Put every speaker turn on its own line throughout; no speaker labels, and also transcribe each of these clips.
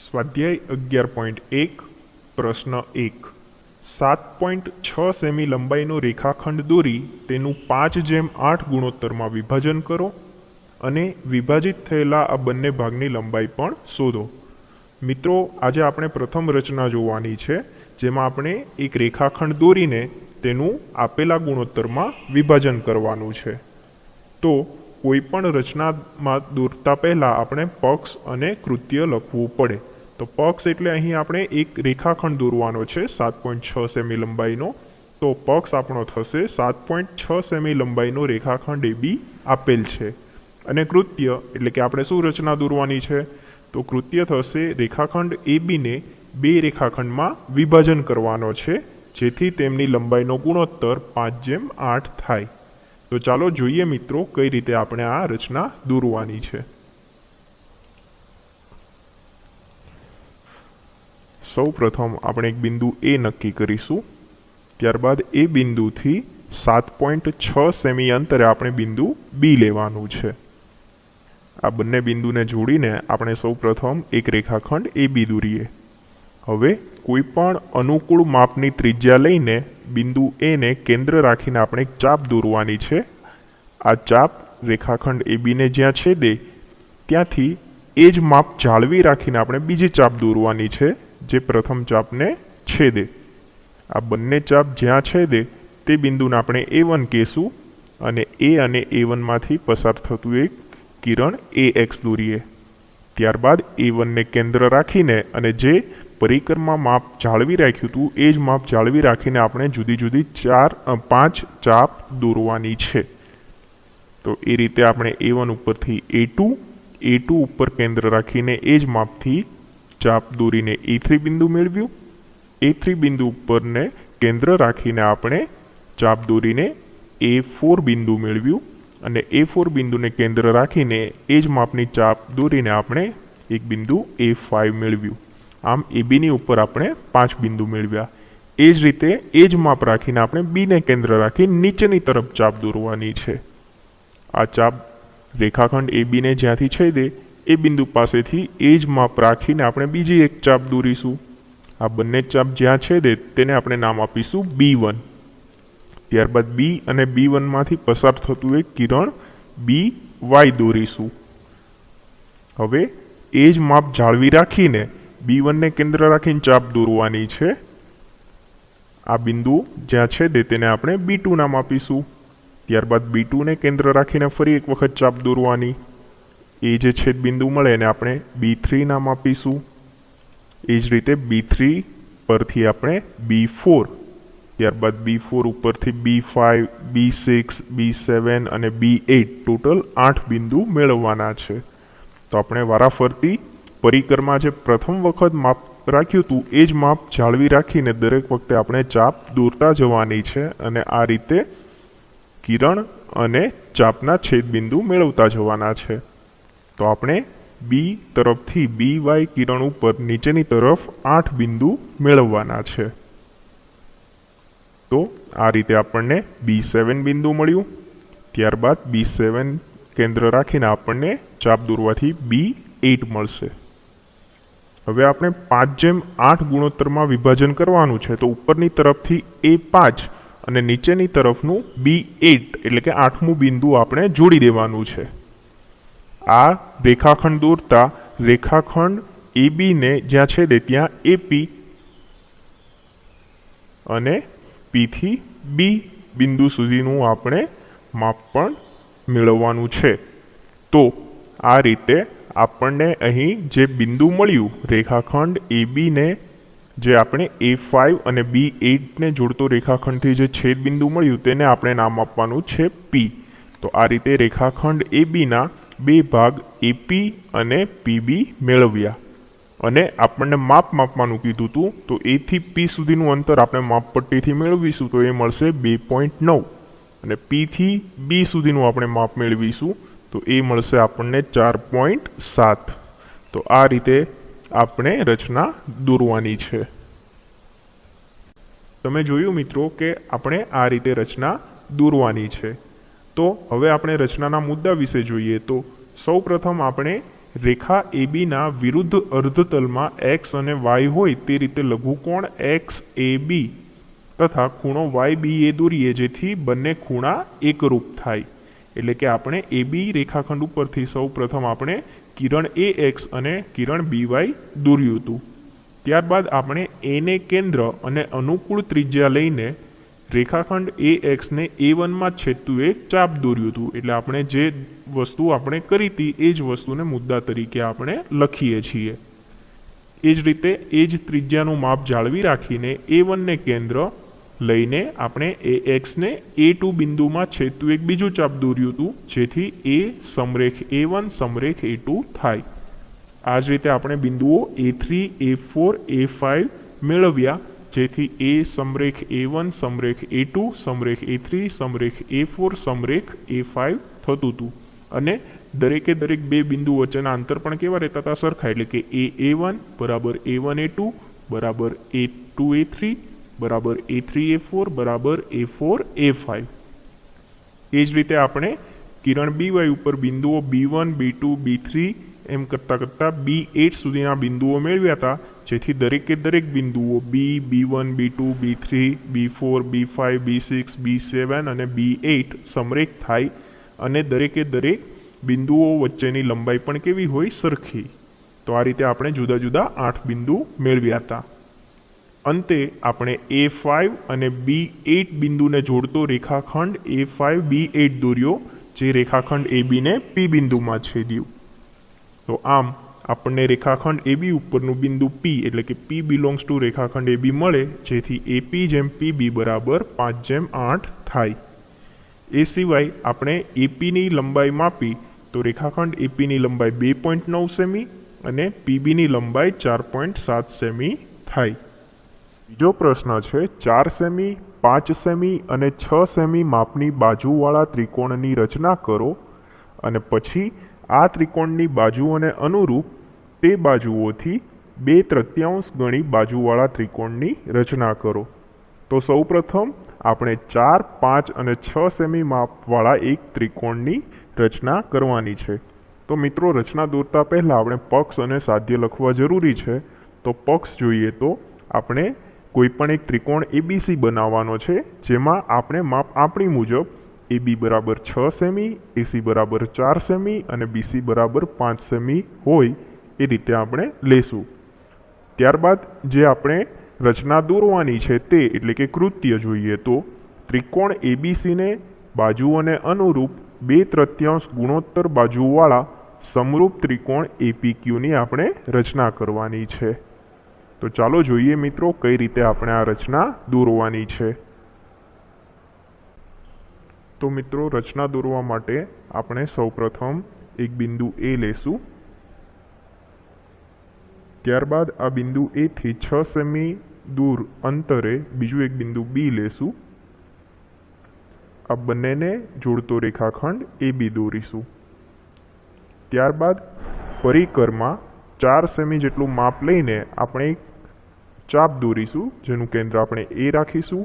स्वाध्याय 11.1 प्रश्न 1 7.6 सेमी लंबाईनो रेखाखंड दोरी तेनु 5:8 गुणोत्तरमां विभाजन करो अने विभाजित थयेला आ बंने भागनी लंबाई पण शोधो। मित्रों, आज आपणे प्रथम रचना जोवानी छे, जेमां आपणे एक रेखाखंड दोरीने तेनु आपेला गुणोत्तरमां विभाजन करवानुं छे। तो कोईपण रचनामां दોરતા પહેલા આપણે પક્ષ અને કૃત્ય લખવું પડે। તો પક્ષ એટલે અહીં આપણે એક રેખાખંડ દોરવાનો છે 7.6 સેમી લંબાઈનો। તો પક્ષ આપણો થશે 7.6 સેમી લંબાઈનો રેખાખંડ AB આપેલ છે। અને કૃત્ય એટલે કે આપણે શું રચના દોરવાની છે, તો કૃત્ય થશે રેખાખંડ AB ને બે રેખાખંડમાં વિભાજન કરવાનો છે, જેથી તેમની લંબાઈનો ગુણોત્તર 5:8 થાય। तो चलो જોઈએ मित्रों कई रीते आपणे आ रचना દોરવાની છે। सौ प्रथम આપણે एक बिंदु ए नक्की करीशुं। त्यारबाद ए बिंदुथी 7.6 सेमी अंतरे આપણે बिंदु बी લેવાનું છે। આ બંને બિંદુને જોડીને આપણે સૌ પ્રથમ એક રેખાખંડ AB દોરીએ। હવે कोईपण अनुकूल मापनी त्रिज्या लईने बिंदु ए ने केंद्र राखीने आपणे एक चाप दोरवानी छे। आ चाप रेखाखंड AB ने ज्यां छेदे त्यांथी ए ज माप जाळवी राखीने आपणे बीजी चाप दोरवानी छे, जे प्रथम चापने छेदे। आ बंने चाप ज्यां छेदे ते बिंदुने आपणे A1 कहेशुं अने A1 मांथी पसार थतुं एक किरण AX दोरीए। त्यारबाद A1 ने केंद्र राखीने अने जे परिक्रमा माप जाळवी राख्युं हतुं ए ज माप जाळवी राखीने आपणे जुदी जुदी 5 चाप दोरवानी छे। तो ए रीते आपणे A1 उपरथी A2 उपर केंद्र राखीने ए ज मापथी चाप दोरीने A3 बिंदु मेळव्युं। A3 बिंदु उपर ने केंद्र राखीने आपणे चाप दोरीने A4 बिंदु मेळव्युं अने A4 बिंदुने केंद्र राखीने ए ज मापनी चाप दोरीने आपणे एक बिंदु A5 मेळव्युं। आम AB नी उपर आपणे 5 बिंदु मेळव्या। ए ज रीते ए ज माप राखीने आपणे B ने केंद्र राखी नीचेनी तरफ चाप दोरवानी छे। आ चाप रेखाखंड AB ने ज्यांथी छेदे ए बिंदु पासेथी ए ज माप राखीने आपणे बीजी एक चाप दोरीशुं। आ बंने चाप ज्यां छेदे तेने आपणे नाम आपीशुं B1। त्यारबाद B अने B1 मांथी पसार थतुं एक किरण BY दोरीशुं। हवे ए ज माप जाळवी राखीने B1 ने केंद्र राखीने चाप दोरवानी छे। आ बिंदु ज्यां छेदे तेने आपणे B2 नाम आपीशुं। त्यारबाद B2 ने केंद्र राखीने फरी एक वखत चाप दोरवानी। ए जे छेद बिंदु मळे एने आपणे B3 नाम आपीशुं। ए ज रीते B3 परथी आपणे B4, त्यारबाद B4 उपरथी B5, B6, B7 अने B8 टोटल 8 बिंदु मेळववाना छे। तो आपणे वाराफरती परिक्रमा जे प्रथम वखत माप राख्युं हतुं ए ज माप जाळवी राखीने दरेक वखते आपणे चाप दોરતા જવાની છે અને આ રીતે કિરણ અને ચાપના છેદબિંદુ મેળવતા જવાના છે। તો આપણે B તરફથી BY કિરણ ઉપર નીચેની તરફ 8 બિંદુ મેળવવાના છે। તો આ રીતે આપણને B7 બિંદુ મળ્યું। ત્યારબાદ B7 કેન્દ્ર રાખીને આપણને ચાપ દોરવાથી B8 મળશે। હવે આપણે 5:8 ગુણોત્તરમાં વિભાજન કરવાનું છે। તો ઉપરની તરફથી A5 અને નીચેની તરફનું B8 એટલે કે 8મું બિંદુ આપણે જોડી દેવાનું છે। આ રેખાખંડ દોરતા રેખાખંડ AB ને જ્યાં છેદે ત્યાં AP અને P થી B બિંદુ સુધીનું આપણે માપ પણ મેળવવાનું છે। તો આ રીતે આપણને અહીં જે બિંદુ મળ્યું રેખાખંડ AB ને જે આપણે A5 અને B8 ને જોડતો રેખાખંડથી જે છેદ બિંદુ મળ્યું તેને આપણે નામ આપવાનું છે P। તો આ રીતે રેખાખંડ AB ના બે ભાગ AP અને PB મેળવ્યા અને આપણને માપ માપવાનું કીધું હતું। તો A થી P સુધીનું અંતર આપણે માપપટ્ટીથી મેળવીશું તો એ મળશે 2.9 અને P થી B સુધીનું આપણે માપ મેળવીશું तो ए મળશે આપણને 4.7। तो आ रीते आपणे रचना દોરવાની છે। તમે જોયું મિત્રો કે આપણે આ રીતે રચના દોરવાની છે। તો હવે આપણે રચનાના મુદ્દા વિશે જોઈએ। તો સૌપ્રથમ આપણે રેખા AB ના વિરુદ્ધ અર્ધતલમાં x અને y હોય તે રીતે લઘુકોણ XAB તથા ખૂણો YBA દોરીએ જેથી બંને ખૂણા એકરૂપ થાય। એટલે કે આપણે AB રેખાખંડ ઉપરથી સૌપ્રથમ આપણે કિરણ AX અને કિરણ BY દોર્યું હતું। ત્યારબાદ આપણે A ને કેન્દ્ર અને અનુકૂળ ત્રિજ્યા લઈને રેખાખંડ AX ને A1 માં છેદતું એક ચાપ દોર્યું હતું। એટલે આપણે જે વસ્તુ આપણે કરી હતી એ જ વસ્તુને મુદ્દા તરીકે આપણે લખીએ છીએ। એ જ રીતે એ જ ત્રિજ્યાનું માપ જાળવી રાખીને A1 ને કેન્દ્ર લઈને આપણે AX ને A2 બિંદુમાં છેદતું એક બીજું ચાપ દોર્યું હતું જેથી A સમરેખ A1 સમરેખ A2 થાય। આ જ રીતે આપણે બિંદુઓ A3 A4 A5 મેળવ્યા જેથી A સમરેખ A1 સમરેખ A2 સમરેખ A3 સમરેખ A4 સમરેખ A5 થતું હતું અને દરેકે દરેક બે બિંદુ વચ્ચેના અંતર પણ કેવા રહેતા હતા સરખા। એટલે કે A1 બરાબર A1 A2 બરાબર A2 A3 બરાબર A3 A4 બરાબર A4 A5। એ જ રીતે આપણે કિરણ BY ઉપર બિંદુઓ B1 B2 B3 એમ કરતાં B8 સુધીના બિંદુઓ મેળવ્યા હતા જેથી દરેકે દરેક બિંદુઓ B1 B2 B3 B4 B5 B6 B7 અને B8 સમરેખ થાય અને દરેકે દરેક બિંદુઓ વચ્ચેની લંબાઈ પણ કેવી હોય સરખી। તો આ રીતે આપણે જુદા જુદા 8 બિંદુ મેળવ્યા હતા। અંતે આપણે A5 અને B8 બિંદુને જોડતો રેખાખંડ A5 B8 દોર્યો જે રેખાખંડ AB ને P બિંદુમાં છેદ્યું। તો આમ આપણને રેખાખંડ AB ઉપરનું બિંદુ P એટલે કે P બિલોંગ્સ ટુ રેખાખંડ AB મળે જેથી AP જેમ PB બરાબર 5:8 થાય। એ સિવાય આપણે AP ની લંબાઈ માપી તો રેખાખંડ AP ની લંબાઈ 2.9 સેમી અને PB ની લંબાઈ 4.7 સેમી થાય। બીજો પ્રશ્ન છે 4 સેમી 5 સેમી અને 6 સેમી માપની બાજુવાળા ત્રિકોણની રચના કરો અને પછી આ ત્રિકોણની બાજુઓને અનુરૂપ તે બાજુઓથી 2/3 ગણી બાજુવાળા ત્રિકોણની રચના કરો। તો સૌપ્રથમ આપણે 4 5 અને 6 સેમી માપવાળા એક ત્રિકોણની રચના કરવાની છે। તો મિત્રો રચના દોરતા પહેલા આપણે પક્ષ અને સાધ્ય લખવા જરૂરી છે। તો પક્ષ જોઈએ તો આપણે કોઈ પણ એક ત્રિકોણ ABC બનાવવાનો છે જેમાં આપણે માપ આપણી મુજબ AB બરાબર 6 સેમી AC બરાબર 4 સેમી અને BC બરાબર 5 સેમી હોય એ રીતે આપણે લેશું। ત્યારબાદ જે આપણે રચના દોરવાની છે તે એટલે કે કૃત્ય જોઈએ તો ત્રિકોણ ABC ને બાજુઓને અનુરૂપ 2/3 ગુણોત્તર બાજુવાળા સમરૂપ ત્રિકોણ APQ ની આપણે રચના કરવાની છે। તો ચાલો જોઈએ મિત્રો કઈ રીતે આપણે આ રચના દોરવાની છે। તો મિત્રો રચના દોરવા માટે આપણે સૌપ્રથમ એક બિંદુ A લેશું। ત્યારબાદ આ બિંદુ A થી 6 સેમી દૂર અંતરે બીજું એક બિંદુ B લેશું। આ બંનેને જોડતો રેખાખંડ AB દોરીશું। ત્યારબાદ પરિકરમાં 4 સેમી જેટલું માપ લઈને આપણે એક ચાપ દોરીશું જેનું કેન્દ્ર આપણે A રાખીશું।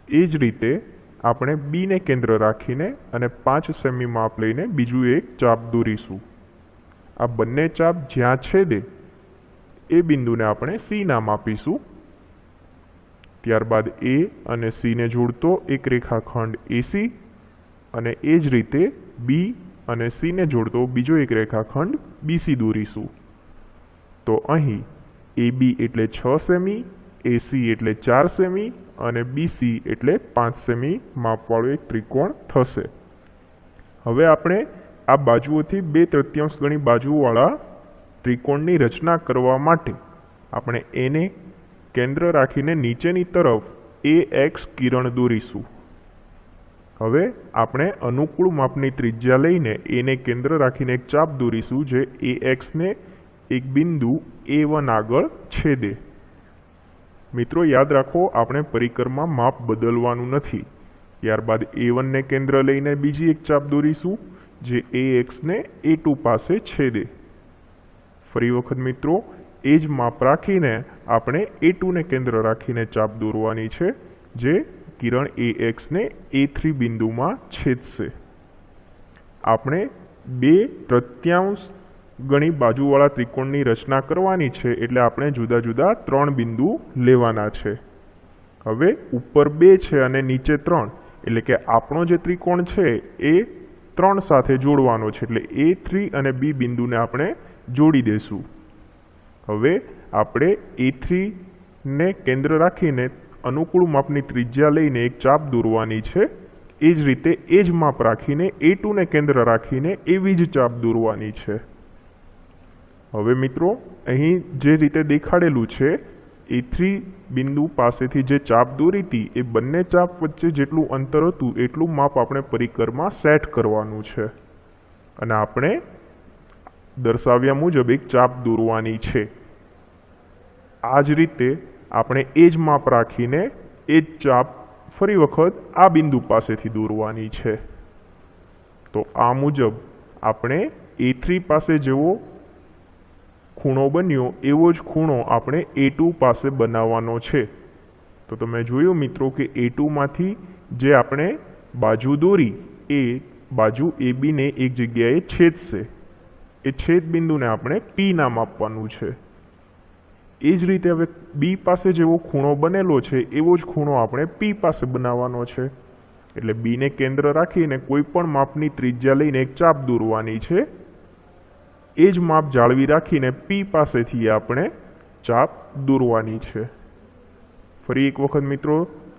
એ જ રીતે આપણે B ને કેન્દ્ર રાખીને અને 5 સેમી માપ લઈને બીજું એક ચાપ દોરીશું। આ બંને ચાપ જ્યાં છેદે એ બિંદુને આપણે C નામ આપીશું। ત્યારબાદ A અને C ને જોડતો એક રેખાખંડ AC અને એ જ રીતે B અને C ને જોડતો બીજો એક રેખાખંડ BC દોરીશું। તો અહીં AB એટલે 6 સેમી AC એટલે 4 સેમી અને BC એટલે 5 સેમી માપવાળો એક ત્રિકોણ થશે। હવે આપણે આ બાજુઓથી 2/3 ગણી બાજુવાળા ત્રિકોણની રચના કરવા માટે આપણે A ને કેન્દ્ર રાખીને નીચેની તરફ AX કિરણ દોરીશું। હવે આપણે અનુકૂળ માપની ત્રિજ્યા લઈને A ને કેન્દ્ર રાખીને એક ચાપ દોરીશું જે AX ને એક બિંદુ A1 આગળ છેદે। મિત્રો યાદ રાખો આપણે પરિકરમાં માપ બદલવાનું નથી। ત્યારબાદ A1 ને કેન્દ્ર લઈને બીજી એક ચાપ દોરીશું જે AX ને A2 પાસે છેદે। ફરી વખત મિત્રો એ જ માપ રાખીને આપણે A2 ને કેન્દ્ર રાખીને ચાપ દોરવાની છે જે કિરણ AX ને A3 બિંદુમાં છેદશે। આપણે 2/3 ઘણી બાજુવાળા ત્રિકોણની રચના કરવાની છે, એટલે આપણે જુદા જુદા 3 બિંદુ લેવાના છે। હવે ઉપર 2 છે અને નીચે 3, એટલે કે આપણો જે ત્રિકોણ છે એ 3 સાથે જોડવાનો છે, એટલે A3 અને B બિંદુને આપણે જોડી દેશું। હવે આપણે A3 ને કેન્દ્ર રાખીને અનુકૂળ માપની ત્રિજ્યા લઈને એક ચાપ દોરવાની છે। એ જ રીતે એ જ માપ રાખીને A2 ને કેન્દ્ર રાખીને એવી જ ચાપ દોરવાની છે। હવે મિત્રો અહીં જે રીતે દેખાડેલું છે A3 બિંદુ પાસેથી જે ચાપ દોરી હતી એ બંને ચાપ વચ્ચે જેટલું અંતર હતું એટલું માપ આપણે પરિકરમાં સેટ કરવાનું છે અને આપણે દર્શાવ્યા મુજબ એક ચાપ દોરવાની છે। આ જ રીતે આપણે એ જ માપ રાખીને એ જ ચાપ ફરી વખત આ બિંદુ પાસેથી દોરવાની છે। તો આ મુજબ આપણે A3 પાસે જેવો ખૂણો બન્યો એવો જ ખૂણો આપણે A2 પાસે બનાવવાનો છે। તો તમે જોયું મિત્રો કે A2 માંથી જે આપણે બાજુ દોરી એ બાજુ AB ને એક જગ્યાએ છેદશે। એ છેદ બિંદુને આપણે P નામ આપવાનું છે। એ જ રીતે હવે B પાસે જેવો ખૂણો બનેલો છે એવો જ ખૂણો આપણે P પાસે બનાવવાનો છે। એટલે B ને કેન્દ્ર રાખીને કોઈ પણ માપની ત્રિજ્યા લઈને એક ચાપ દોરવાની છે। એ જ માપ જાળવી રાખીને P પાસેથી આપણે ચાપ દોરવાની છે। ફરી એક વખત મિત્રો,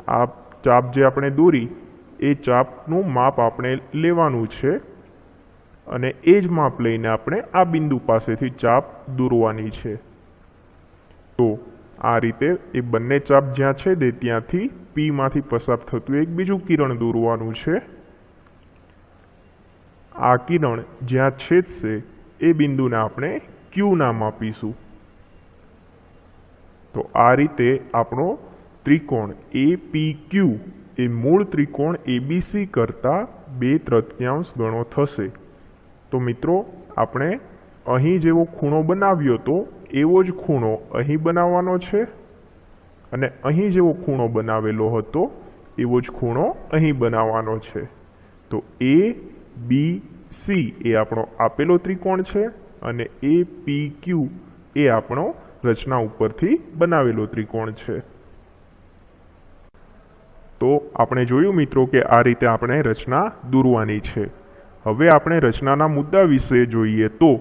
આ ચાપ જે આપણે દોરી એ ચાપનું માપ આપણે લેવાનું છે અને એ જ માપ લઈને આપણે આ બિંદુ પાસેથી ચાપ દોરવાની છે। તો આ રીતે એ બંને ચાપ જ્યાં છેદે ત્યાંથી P માંથી પસાર થતું એક બીજું કિરણ દોરવાનું છે। આ કિરણ જ્યાં છેદશે એ બિંદુને આપણે Q નામ આપીશું। તો આ રીતે આપણો ત્રિકોણ APQ એ મૂળ ત્રિકોણ ABC કરતાં 2/3 ગણો થશે। તો મિત્રો આપણે અહીં જેવો ખૂણો બનાવ્યો તો એવો જ ખૂણો અહીં બનાવવાનો છે અને અહીં જેવો ખૂણો બનાવેલો હતો એવો જ ખૂણો અહીં બનાવવાનો છે। તો ABC એ આપણો આપેલો ત્રિકોણ છે અને APQ એ આપણો રચના ઉપરથી બનાવેલો ત્રિકોણ છે। તો આપણે જોયું મિત્રો કે આ રીતે આપણે રચના દોરવાની છે। હવે આપણે રચનાના મુદ્દા વિશે જોઈએ તો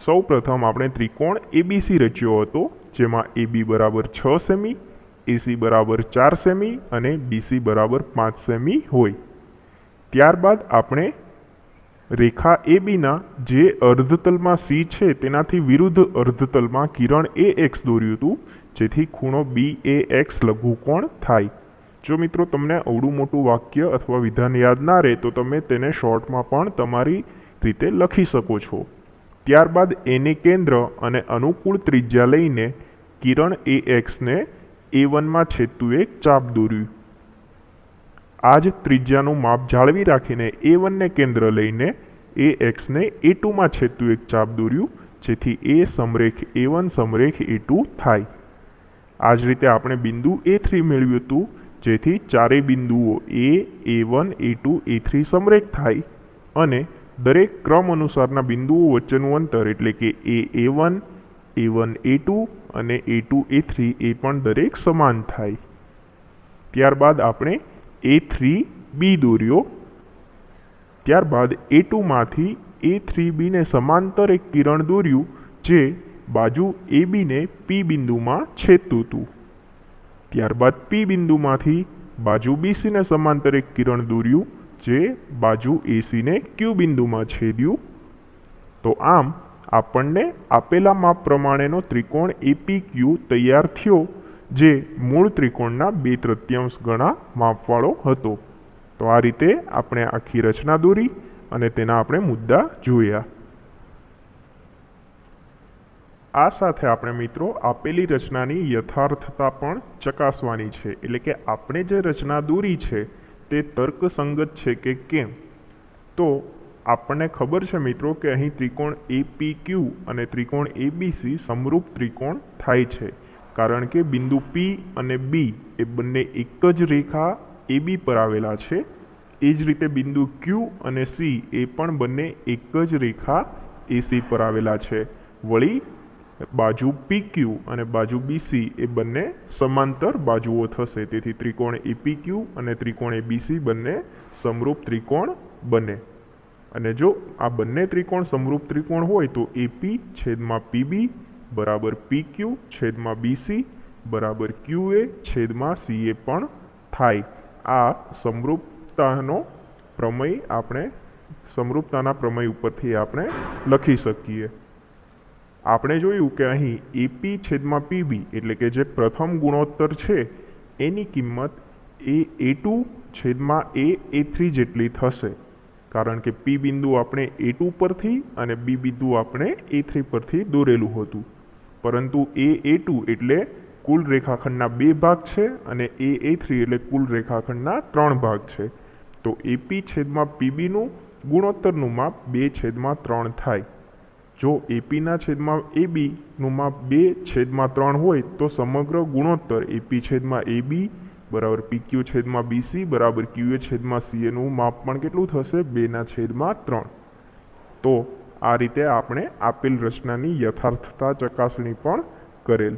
સૌપ્રથમ આપણે ત્રિકોણ ABC રચ્યો હતો, જેમાં AB બરાબર 6 સેમી, AC બરાબર 4 સેમી અને BC બરાબર 5 સેમી હોય। ત્યારબાદ આપણે રેખા ABના જે અર્ધતલમાં C છે તેનાથી વિરુદ્ધ અર્ધતલમાં કિરણ AX દોર્યું હતું, જેથી ખૂણો BAX લઘુકોણ થાય। જો મિત્રો તમને અવડું મોટું વાક્ય અથવા વિધાન યાદ ના રહે તો તમે તેને શોર્ટમાં પણ તમારી રીતે લખી શકો છો। ત્યારબાદ એને કેન્દ્ર અને અનુકૂળ ત્રિજ્યા લઈને કિરણ AX ને A1 માં છેદતું એક ચાપ દોર્યું। આ જ ત્રિજ્યાનું માપ જાળવી રાખીને A1 ને કેન્દ્ર લઈને AX ને A2 માં છેદતું એક ચાપ દોર્યું, જેથી A સમરેખ A1 સમરેખ A2 થાય। આ જ રીતે આપણે બિંદુ A3 મેળવ્યું હતું, જેથી ચારેય બિંદુઓ A, A1, A2, A3 સમરેખ થાય અને દરેક ક્રમ અનુસારના બિંદુઓ વચ્ચેનું અંતર એટલે કે A1, A1, A2 અને A2, A3 એ પણ દરેક સમાન થાય। ત્યારબાદ આપણે A3B દોર્યો। ત્યારબાદ A2 માંથી A3B ને સમાંતર એક કિરણ દોર્યું જે બાજુ AB ને P બિંદુમાં છેદતું હતું। ત્યારબાદ P બિંદુમાંથી બાજુ BC ને સમાંતર એક કિરણ દોર્યું જે બાજુ AC ને Q બિંદુમાં છેદ્યું। તો આમ આપણને આપેલા માપ પ્રમાણેનો ત્રિકોણ APQ તૈયાર થયો, જે મૂળ ત્રિકોણના 2/3 ગણા માપવાળો હતો। તો આ રીતે આપણે આખી રચના દોરી અને તેના આપણે મુદ્દા જોયા। આ સાથે આપણે મિત્રો આપેલી રચનાની યથાર્થતા પણ ચકાસવાની છે, એટલે કે આપણે જે રચના દોરી છે તે તર્કસંગત છે કે કેમ। તો આપણને ખબર છે મિત્રો કે અહીં ત્રિકોણ APQ અને ત્રિકોણ ABC સમરૂપ ત્રિકોણ થાય છે, કારણ કે બિંદુ P અને B એ બંને એક જ રેખા AB પર આવેલા છે। એ જ રીતે બિંદુ Q અને C એ પણ બંને એક જ રેખા AC પર આવેલા છે। વળી બાજુ PQ અને બાજુ BC એ બંને સમાંતર બાજુઓ થશે, તેથી ત્રિકોણ APQ અને ત્રિકોણ ABC બંને સમરૂપ ત્રિકોણ બને। અને જો આ બંને ત્રિકોણ સમરૂપ ત્રિકોણ હોય તો AP છેદમાં PB બરાબર PQ છેદમાં BC બરાબર QA છેદમાં CA પણ થાય। આ સમરૂપતાનો પ્રમેય આપણે સમરૂપતાના પ્રમેય ઉપરથી આપણે લખી શકીએ। આપણે જોયું કે અહીં AP છેદમાં PB એટલે કે જે પ્રથમ ગુણોત્તર છે એની કિંમત A2 છેદમાં A3 જેટલી થશે, કારણ કે P બિંદુ આપણે A2 પરથી અને B બિંદુ આપણે A3 પરથી દોરેલું હતું, પરંતુ A2 એટલે કુલ રેખાખંડના 2 ભાગ છે અને A3 એટલે કુલ રેખાખંડના 3 ભાગ છે। તો AP છેદમાં PB નું ગુણોત્તરનું માપ 2 છેદમાં 3 થાય। જો AP ના છેદમાં AB નું માપ 2 છેદમાં 3 હોય તો સમગ્ર ગુણોત્તર AP છેદમાં AB બરાબર PQ છેદમાં BC બરાબર QA છેદમાં CA નું માપ પણ કેટલું થશે? 2 ના છેદમાં 3। તો આ રીતે આપણે આપેલ રચનાની યથાર્થતા ચકાસણી પણ કરેલ।